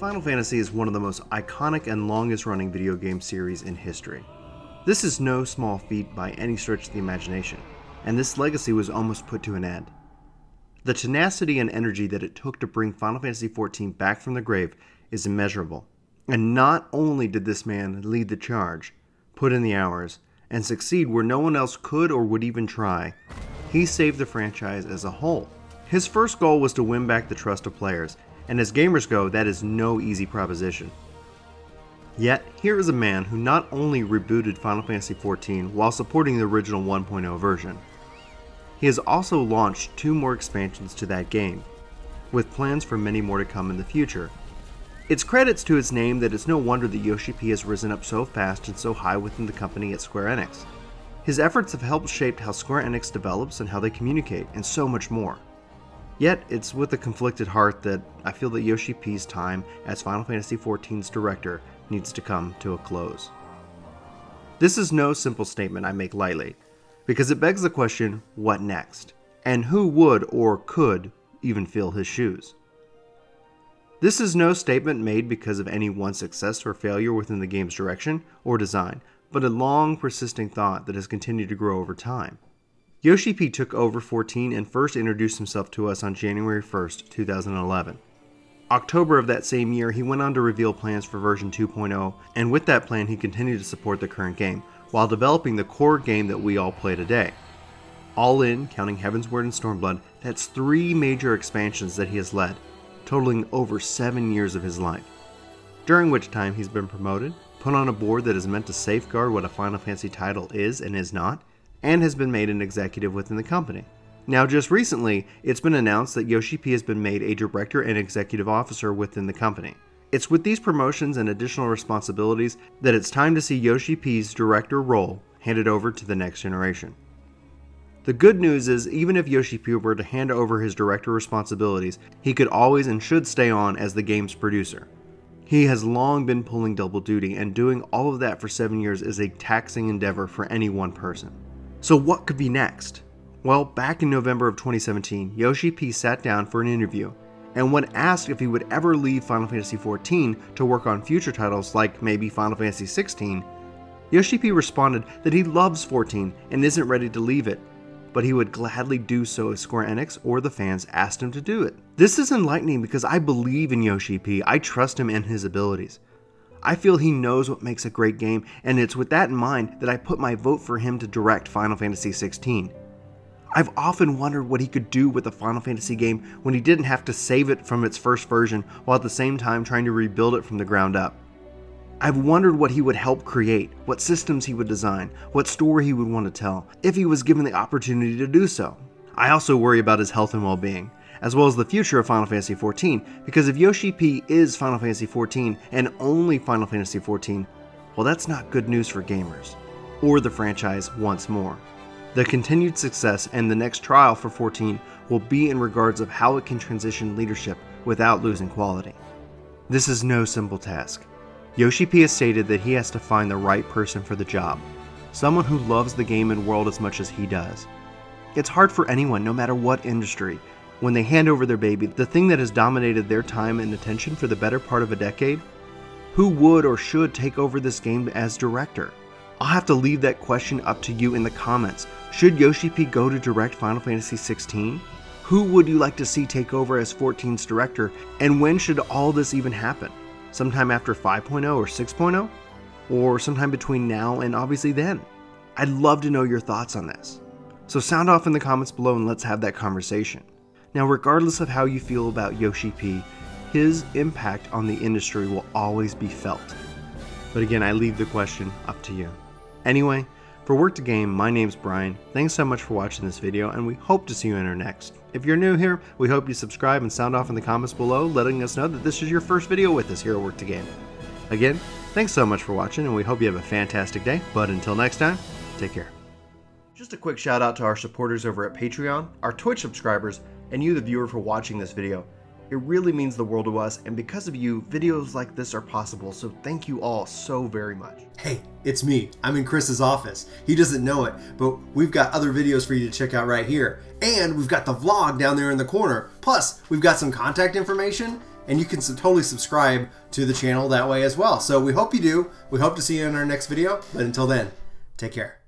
Final Fantasy is one of the most iconic and longest running video game series in history. This is no small feat by any stretch of the imagination, and this legacy was almost put to an end. The tenacity and energy that it took to bring Final Fantasy XIV back from the grave is immeasurable, and not only did this man lead the charge, put in the hours, and succeed where no one else could or would even try, he saved the franchise as a whole. His first goal was to win back the trust of players, and as gamers go, that is no easy proposition. Yet, here is a man who not only rebooted Final Fantasy XIV while supporting the original 1.0 version, he has also launched 2 more expansions to that game, with plans for many more to come in the future. It's credits to his name that it's no wonder that Yoshi-P has risen up so fast and so high within the company at Square-Enix. His efforts have helped shape how Square-Enix develops and how they communicate, and so much more. Yet, it's with a conflicted heart that I feel that Yoshi-P's time as Final Fantasy XIV's director needs to come to a close. This is no simple statement I make lightly, because it begs the question, what next? And who would or could even fill his shoes? This is no statement made because of any one success or failure within the game's direction or design, but a long persisting thought that has continued to grow over time. Yoshi-P took over 14 and first introduced himself to us on January 1st, 2011. October of that same year, he went on to reveal plans for version 2.0, and with that plan he continued to support the current game, while developing the core game that we all play today. All in, counting Heavensward and Stormblood, that's 3 major expansions that he has led, totaling over 7 years of his life. During which time he's been promoted, put on a board that is meant to safeguard what a Final Fantasy title is and is not, and has been made an executive within the company. Now just recently, it's been announced that Yoshi-P has been made a director and executive officer within the company. It's with these promotions and additional responsibilities that it's time to see Yoshi-P's director role handed over to the next generation. The good news is, even if Yoshi-P were to hand over his director responsibilities, he could always and should stay on as the game's producer. He has long been pulling double duty, and doing all of that for 7 years is a taxing endeavor for any one person. So what could be next? Well, back in November of 2017, Yoshi-P sat down for an interview, and when asked if he would ever leave Final Fantasy XIV to work on future titles like maybe Final Fantasy XVI, Yoshi-P responded that he loves 14 and isn't ready to leave it, but he would gladly do so if Square-Enix or the fans asked him to do it. This is enlightening because I believe in Yoshi-P, I trust him and his abilities. I feel he knows what makes a great game, and it's with that in mind that I put my vote for him to direct Final Fantasy XVI. I've often wondered what he could do with a Final Fantasy game when he didn't have to save it from its first version while at the same time trying to rebuild it from the ground up. I've wondered what he would help create, what systems he would design, what story he would want to tell, if he was given the opportunity to do so. I also worry about his health and well-being, as well as the future of Final Fantasy XIV, because if Yoshi-P is Final Fantasy XIV and only Final Fantasy XIV, well, that's not good news for gamers, or the franchise once more. The continued success and the next trial for 14 will be in regards of how it can transition leadership without losing quality. This is no simple task. Yoshi-P has stated that he has to find the right person for the job, someone who loves the game and world as much as he does. It's hard for anyone, no matter what industry, when they hand over their baby, the thing that has dominated their time and attention for the better part of a decade. Who would or should take over this game as director? I'll have to leave that question up to you in the comments. Should Yoshi-P go to direct Final Fantasy XVI? Who would you like to see take over as 14's director, and when should all this even happen? Sometime after 5.0 or 6.0? Or sometime between now and obviously then? I'd love to know your thoughts on this. So sound off in the comments below and let's have that conversation. Now, regardless of how you feel about Yoshi-P, his impact on the industry will always be felt. But again, I leave the question up to you. Anyway, for Work to Game, my name's Brian. Thanks so much for watching this video, and we hope to see you in our next. If you're new here, we hope you subscribe and sound off in the comments below, letting us know that this is your first video with us here at Work to Game. Again, thanks so much for watching, and we hope you have a fantastic day. But until next time, take care. Just a quick shout out to our supporters over at Patreon, our Twitch subscribers, and you the viewer for watching this video. It really means the world to us, and because of you, videos like this are possible, so thank you all so very much. Hey, it's me. I'm in Chris's office. He doesn't know it, but we've got other videos for you to check out right here. And we've got the vlog down there in the corner. Plus, we've got some contact information And you can totally subscribe to the channel that way as well. So we hope you do. We hope to see you in our next video. But until then, take care.